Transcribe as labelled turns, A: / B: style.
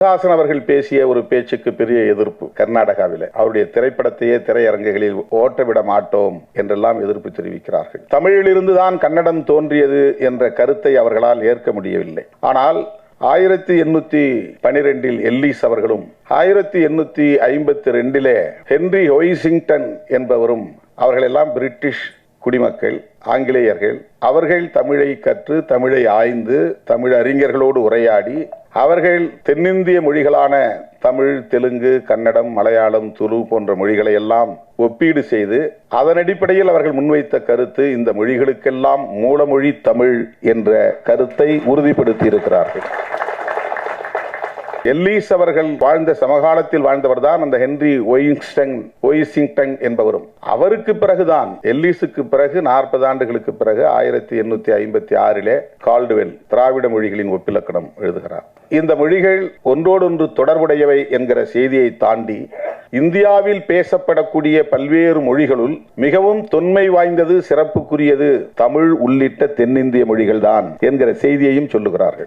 A: கமல்ஹாசன் அவர்கள் பேசிய ஒரு பேச்சுக்கு பெரிய எதிர்ப்பு கர்நாடகாவில். அவருடைய திரைப்படத்தையே திரையரங்குகளில் ஓட்டவிட மாட்டோம் என்றெல்லாம் எதிர்ப்பு தெரிவிக்கிறார்கள். தமிழிலிருந்துதான் கன்னடம் தோன்றியது என்ற கருத்தை அவர்களால் ஏற்க முடியவில்லை. ஆனால் 1812 எல்லிஸ் அவர்களும் 1852 ஹென்றி ஒய்சிங்டன் என்பவரும், அவர்களெல்லாம் பிரிட்டிஷ் குடிமக்கள், ஆங்கிலேயர்கள். அவர்கள் தமிழை கற்று, தமிழை ஆய்ந்து, தமிழ் அறிஞர்களோடு உரையாடி, அவர்கள் தென்னிந்திய மொழிகளான தமிழ், தெலுங்கு, கன்னடம், மலையாளம், துளு போன்ற மொழிகளை எல்லாம் ஒப்பீடு செய்து அதன் அடிப்படையில் அவர்கள் முன்வைத்த கருத்து இந்த மொழிகளுக்கெல்லாம் மூலமொழி தமிழ் என்ற கருத்தை உறுதிப்படுத்தி இருக்கிறார்கள். எல்லிஸ் அவர்கள் வாழ்ந்த சமகாலத்தில் வாழ்ந்தவர் தான் அந்த ஹென்றி ஒய்சிங்டன் என்பவரும். அவருக்கு பிறகுதான், எல்லிஸுக்கு பிறகு 40 ஆண்டுகளுக்கு பிறகு 1856 கால்டுவெல் திராவிட மொழிகளின் ஒப்பிலக்கணம் எழுதுகிறார். இந்த மொழிகள் ஒன்றோடொன்று தொடர்புடையவை என்கிற செய்தியை தாண்டி இந்தியாவில் பேசப்படக்கூடிய பல்வேறு மொழிகளுள் மிகவும் தொன்மை வாய்ந்தது, சிறப்புக்குரியது தமிழ் உள்ளிட்ட தென்னிந்திய மொழிகள் தான் என்கிற செய்தியையும் சொல்லுகிறார்கள்.